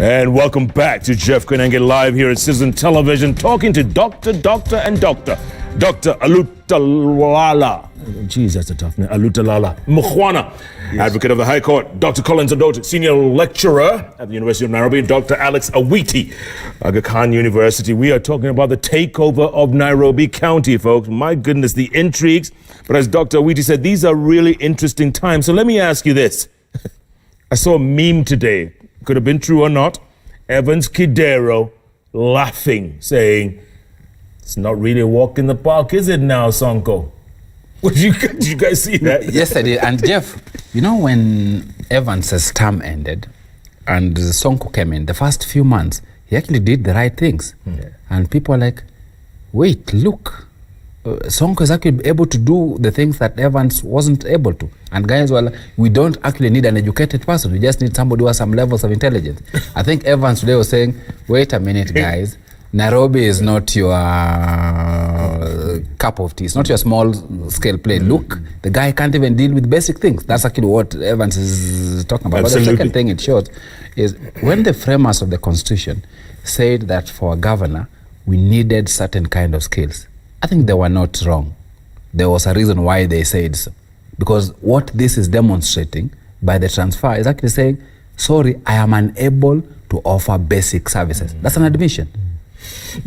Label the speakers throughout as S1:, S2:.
S1: And welcome back to Jeff Koinange live here at Citizen Television, talking to Dr. Alutalala. Geez, that's a tough name. Alutalala Mukhwana, yes. Advocate of the High Court. Dr. Collins Adot, Senior Lecturer at the University of Nairobi. Dr. Alex Awiti, Aga Khan University. We are talking about the takeover of Nairobi County, folks. My goodness, the intrigues. But as Dr. Awiti said, these are really interesting times. So let me ask you this. I saw a meme today. Could have been true or not. Evans Kidero laughing, saying, "It's not really a walk in the park, is it now, Sonko?" Did you guys see that?
S2: Yes, I did. And Jeff, you know, when Evans's term ended and Sonko came in, the first few months, he actually did the right things. Yeah. And people are like, wait, look, Sonko is actually able to do the things that Evans wasn't able to. And guys were like, we don't actually need an educated person. We just need somebody who has some levels of intelligence. I think Evans today was saying, wait a minute, guys. Nairobi is not your cup of tea. It's not your small scale play. Look, the guy can't even deal with basic things. That's actually what Evans is talking about. Absolutely. But the second thing it shows is when the framers of the Constitution said that for a governor, we needed certain kind of skills. I think they were not wrong. There was a reason why they said so. Because what this is demonstrating by the transfer is actually saying, sorry, I am unable to offer basic services. That's an admission.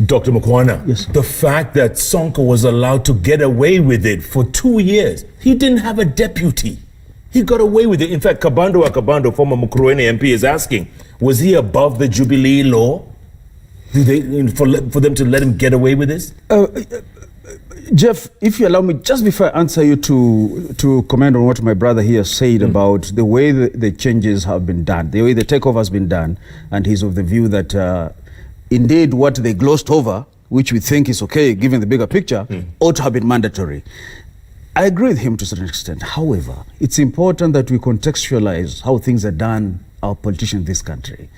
S1: Dr. Mukhwana,
S3: yes,
S1: the fact that Sonko was allowed to get away with it for 2 years, he didn't have a deputy. He got away with it. In fact, Kabando, former Mukhwana MP, is asking, was he above the Jubilee law? For them to let him get away with this?
S3: Jeff, if you allow me, just before I answer you to comment on what my brother here said about the way the changes have been done, the way the takeover has been done, and he's of the view that indeed what they glossed over, which we think is okay given the bigger picture, ought to have been mandatory. I agree with him to a certain extent. However, it's important that we contextualize how things are done, our politicians in this country.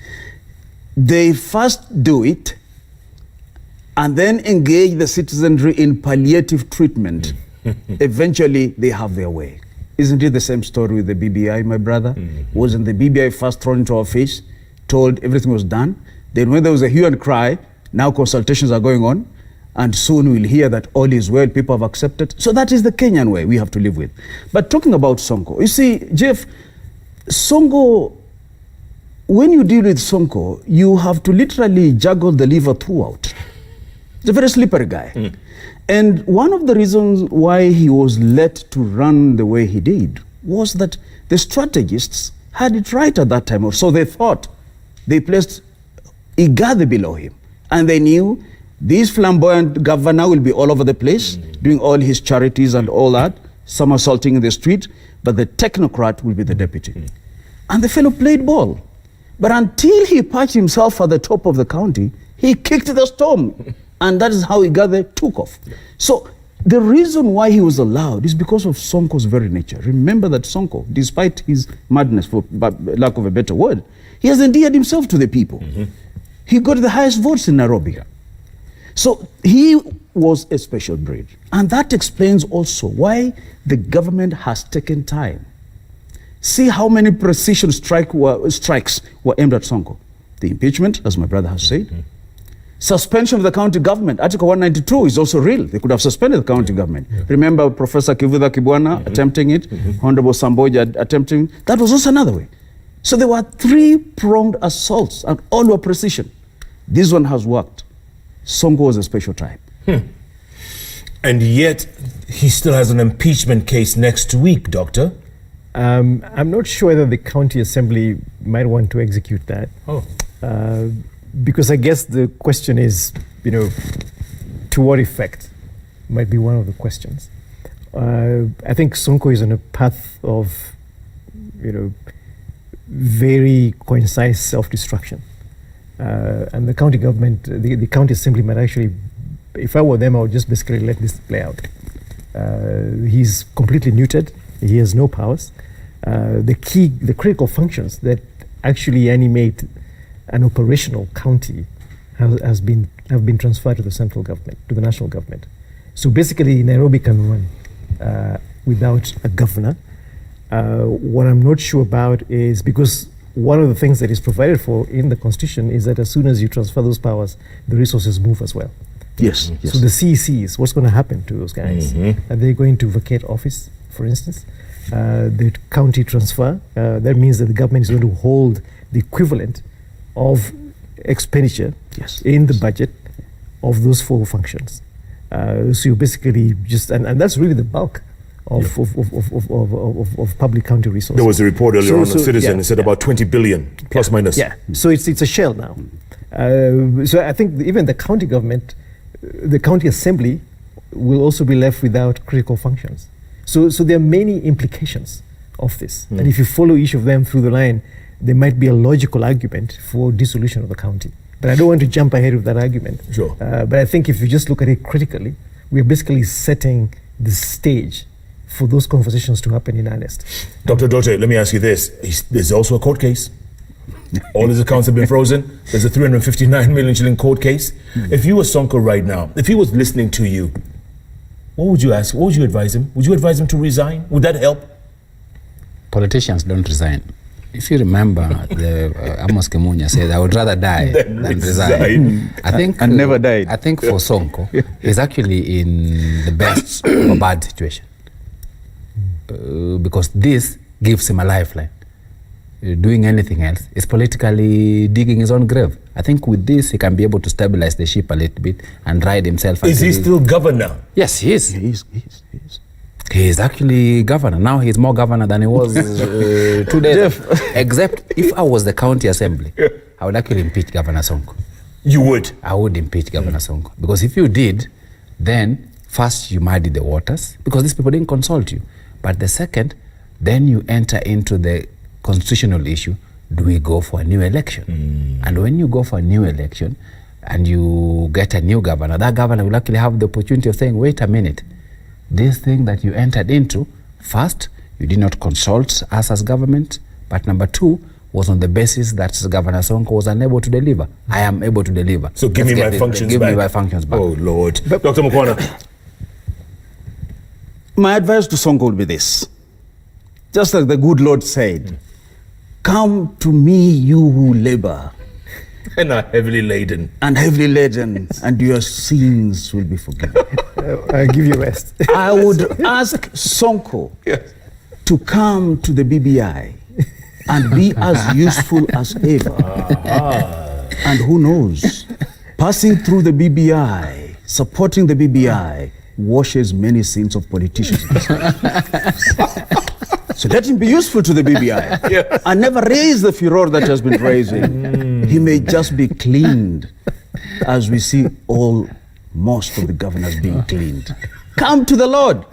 S3: They first do it and then engage the citizenry in palliative treatment. Eventually, they have their way. Isn't it the same story with the BBI, my brother? Wasn't the BBI first thrown into our face, told everything was done? Then when there was a hue and cry, now consultations are going on, and soon we'll hear that all is well, people have accepted. So that is the Kenyan way we have to live with. But talking about Sonko, you see, Jeff, Sonko, when you deal with Sonko, you have to literally juggle the liver throughout. He's a very slippery guy. And one of the reasons why he was let to run the way he did was that the strategists had it right at that time. Or so they thought. They placed Igade below him. And they knew this flamboyant governor will be all over the place, doing all his charities and all that, somersaulting in the street, but the technocrat will be the deputy. And the fellow played ball. But until he patched himself at the top of the county, he kicked the storm. And that is how Igade took off. So the reason why he was allowed is because of Sonko's very nature. Remember that Sonko, despite his madness, for lack of a better word, he has endeared himself to the people. He got the highest votes in Nairobi. So he was a special breed. And that explains also why the government has taken time. See how many precision strikes were aimed at Sonko. The impeachment, as my brother has said. Suspension of the county government. Article 192 is also real. They could have suspended the county government. Remember Professor Kivuda Kibwana attempting it, Honorable Samboja attempting. That was also another way. So there were 3 pronged assaults and all were precision. This one has worked. Sonko was a special type.
S1: And yet, he still has an impeachment case next week, Doctor.
S4: I'm not sure whether the county assembly might want to execute that. Because I guess the question is, to what effect might be one of the questions. I think Sonko is on a path of, very concise self-destruction. And the county government, the county assembly might actually, if I were them, I would just basically let this play out. He's completely neutered. He has no powers. The critical functions that actually animate an operational county have been transferred to the central government, to the national government. So basically, Nairobi can run without a governor. What I'm not sure about is because one of the things that is provided for in the Constitution is that as soon as you transfer those powers, the resources move as well.
S3: Yes, yes.
S4: So the CECs, what's going to happen to those guys? Are they going to vacate office, for instance? The county transfer, that means that the government is going to hold the equivalent of expenditure in the budget of those 4 functions. So you basically just, and that's really the bulk of public county resources.
S1: There was a report earlier on the Citizen. It said about 20 billion, plus minus.
S4: Yeah, so it's a shell now. So I think even the county government, the county assembly will also be left without critical functions. So there are many implications of this. And if you follow each of them through the line, there might be a logical argument for dissolution of the county. But I don't want to jump ahead of that argument.
S1: Sure.
S4: But I think if you just look at it critically, we're basically setting the stage for those conversations to happen in earnest.
S1: Dr. Dote, let me ask you this. There's also a court case. All his accounts have been frozen. There's a 359 million shilling court case. If you were Sonko right now, if he was listening to you, what would you ask? What would you advise him? Would you advise him to resign? Would that help?
S2: Politicians don't resign. If you remember, Amos Kemunya said, "I would rather die than resign." I think,
S3: and never died.
S2: I think for Sonko, he's actually in the best or bad situation because this gives him a lifeline. Doing anything else is politically digging his own grave. I think with this, he can be able to stabilize the ship a little bit and ride himself.
S1: Is he still governor?
S2: Yes, he is.
S3: He is.
S2: He is actually governor. Now he's more governor than he was 2 days ago. Except if I was the county assembly, I would actually impeach Governor Sonko.
S1: You would?
S2: I would impeach Governor Sonko. Because if you did, then first you muddy the waters because these people didn't consult you. But the second, then you enter into the constitutional issue. Do we go for a new election? And when you go for a new election and you get a new governor, that governor will actually have the opportunity of saying, wait a minute, this thing that you entered into, first, you did not consult us as government, but number 2 was on the basis that Governor Sonko was unable to deliver. I am able to deliver.
S1: So give me my functions back.
S2: Give me my functions back.
S1: Oh, Lord. Dr. Mukhwana.
S3: My advice to Sonko will be this. Just like the good Lord said, come to me, you who labor
S1: And are heavily laden.
S3: and your sins will be forgiven.
S4: I'll give you rest.
S3: I would ask Sonko to come to the BBI and be as useful as ever. And who knows, passing through the BBI, supporting the BBI, washes many sins of politicians. So let him be useful to the BBI and never raise the furor that has been raising. He may just be cleaned as we see most of the governors being cleaned. Come to the Lord.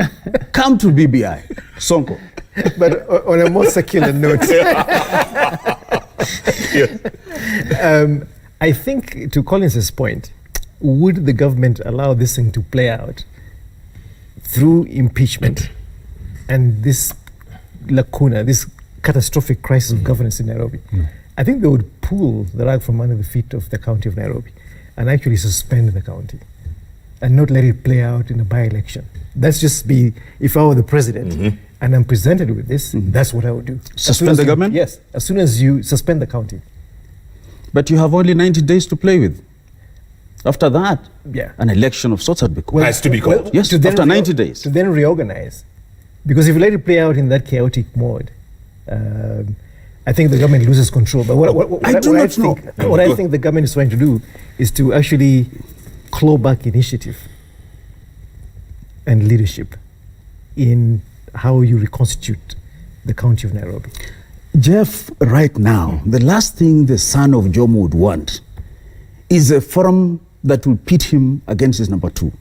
S3: Come to BBI. Sonko.
S4: But on a more secular note, I think to Collins's point, would the government allow this thing to play out through impeachment and this lacuna, this catastrophic crisis of governance in Nairobi? I think they would pull the rug from under the feet of the county of Nairobi and actually suspend the county and not let it play out in a by-election. That's just be, if I were the president and I'm presented with this, that's what I would do.
S3: Suspend the government?
S4: Yes, as soon as you suspend the county.
S3: But you have only 90 days to play with. After that,
S4: Yeah.
S3: an election of sorts had become.
S1: Has to be called.
S3: Yes,
S4: to then
S3: after 90 days.
S4: To then reorganize. Because if you let it play out in that chaotic mode, I think the government loses control. But what
S3: I do not know.
S4: What I think the government is trying to do is to actually claw back initiative and leadership in how you reconstitute the county of Nairobi.
S3: Jeff, right now, the last thing the son of Jomo would want is a forum that will pit him against his number 2.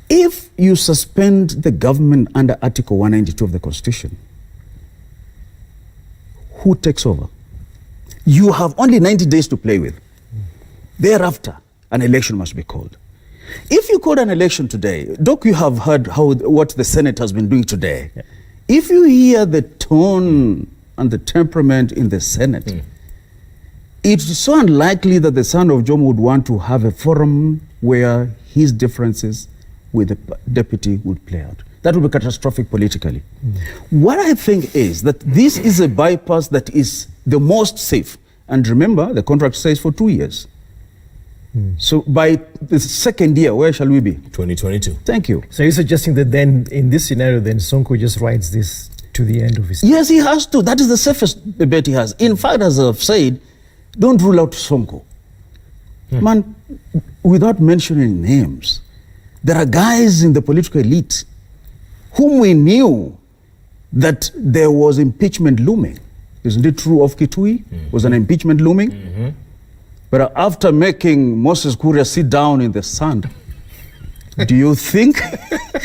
S3: If you suspend the government under Article 192 of the Constitution, who takes over? You have only 90 days to play with. Thereafter, an election must be called. If you called an election today, Doc, you have heard what the Senate has been doing today.
S4: Yeah.
S3: If you hear the tone and the temperament in the Senate, it's so unlikely that the son of Jomo would want to have a forum where his differences with the deputy would play out. that will be catastrophic politically. What I think is that this is a bypass that is the most safe. And remember, the contract says for 2 years. So by the second year, where shall we be?
S1: 2022.
S3: Thank you.
S4: So you're suggesting that then, in this scenario, then Sonko just rides this to the end of his term?
S3: Yes, he has to. That is the safest bet he has. In fact, as I've said, don't rule out Sonko. Man, without mentioning names, there are guys in the political elite whom we knew that there was impeachment looming. Isn't it true of Kitui? Was an impeachment looming? But after making Moses Kuria sit down in the sand, do you think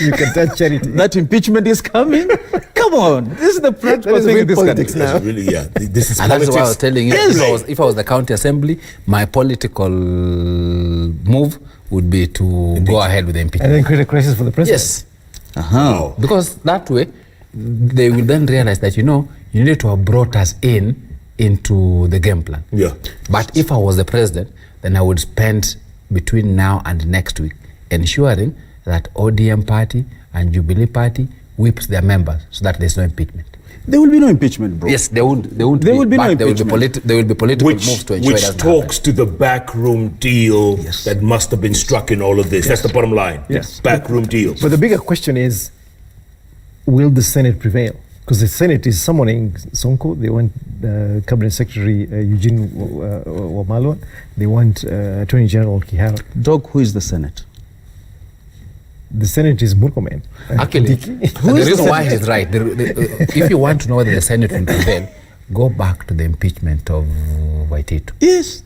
S4: You can tell charity.
S3: that impeachment is coming? Come on, this is the practical
S4: That is
S3: thing
S4: real
S3: in this
S4: politics
S3: country.
S4: now.
S1: Really, yeah. This is
S2: And that's
S1: politics.
S2: why I was telling you,
S3: Yes.
S2: if I was the county assembly, my political move would be to go ahead with the impeachment.
S4: And then create a crisis for the president.
S2: Yes,
S3: Uh-huh.
S2: because that way, they will then realize that, you needed to have brought us into the game plan.
S1: Yeah.
S2: But if I was the president, then I would spend between now and next week ensuring that ODM party and Jubilee party whips their members so that there's no impeachment.
S3: There will be no impeachment, bro.
S2: Yes, there will be
S3: no
S2: but
S3: impeachment.
S2: there will be political moves to ensure it
S1: Which
S2: doesn't
S1: talks to the backroom deal
S3: Yes.
S1: that must have been struck in all of this. That's the bottom line.
S4: Yes.
S1: Backroom deals.
S4: But the bigger question is, will the Senate prevail? Because the Senate is summoning Sonko. They want Cabinet Secretary Eugene Wamalwa. They want Attorney General Kihara.
S3: Dog, who is the Senate?
S4: The Senate is Murkomen.
S2: Actually, the reason why he's right, if you want to know whether the Senate will prevail, go back to the impeachment of Waititu.
S3: Yes.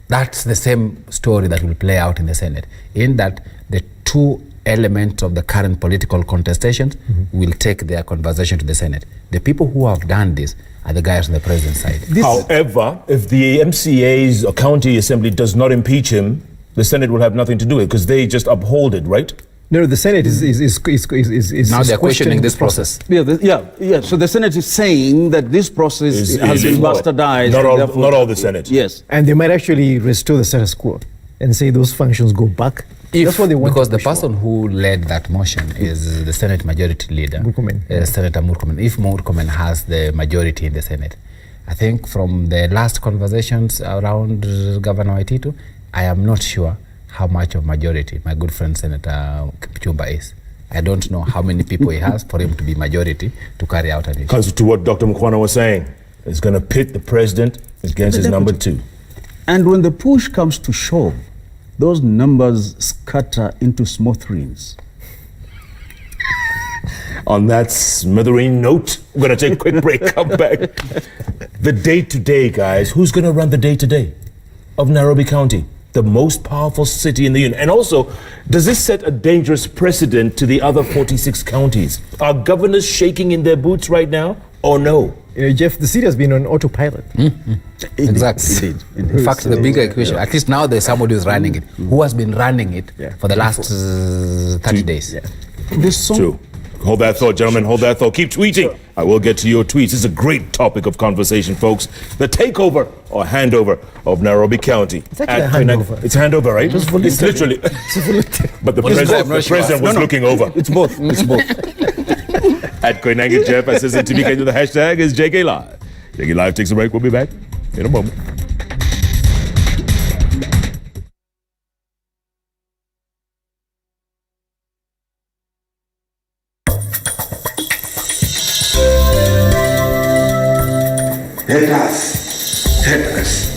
S2: That's the same story that will play out in the Senate, in that the two elements of the current political contestations will take their conversation to the Senate. The people who have done this are the guys on the president's side.
S1: However, if the MCA's or county assembly does not impeach him, the Senate will have nothing to do with it because they just uphold it, right?
S4: No, the Senate is
S2: Now they're questioning
S4: questioning
S2: this process.
S3: Yeah. So the Senate is saying that this process has been bastardized.
S1: Not
S3: and
S1: all,
S3: therefore-
S1: not all the Senate.
S3: Yes.
S4: And they might actually restore the status quo and say those functions go back. That's what they want.
S2: Because
S4: to
S2: the
S4: push for.
S2: person who led that motion is the Senate Majority Leader,
S4: Murkomen.
S2: Senator Murkomen. If Murkomen has the majority in the Senate, I think from the last conversations around Governor Waititu, I am not sure how much of majority my good friend Senator Kipchumba is. I don't know how many people he has for him to be majority to carry out an issue.
S1: Because to what Dr. Mukhwana was saying, it's going to pit the president against his number two.
S3: And when the push comes to shove, those numbers scatter into smithereens.
S1: On that smothering note, we're going to take a quick break, come back. The day-to-day, guys. Who's going to run the day-to-day of Nairobi County? The most powerful city in the union. And also, does this set a dangerous precedent to the other 46 counties? Are governors shaking in their boots right now or no?
S4: Jeff, the city has been on autopilot.
S2: Exactly.
S3: Indeed.
S2: In fact, the bigger equation, at least now there's somebody who's running it, who has been running it for the last 30 days.
S3: This song,
S1: True. Hold that thought, gentlemen. Hold that thought. Keep tweeting. I will get to your tweets. This is a great topic of conversation, folks. The takeover or handover of Nairobi County.
S4: It's actually a handover.
S1: It's handover, right?
S4: Just
S1: It's literally. But the president was looking over.
S3: it's both. It's both.
S1: At Koinange Jeff, Assistant to BK, the hashtag is JK Live. JK Live takes a break. We'll be back in a moment.
S5: Haters.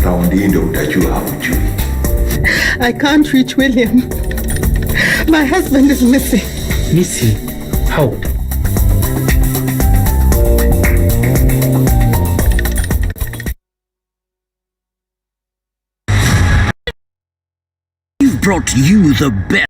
S5: Raundi hii ndio utajua haujui.
S6: I can't reach William. My husband is missing.
S7: Missy, how?
S8: We've brought you the best.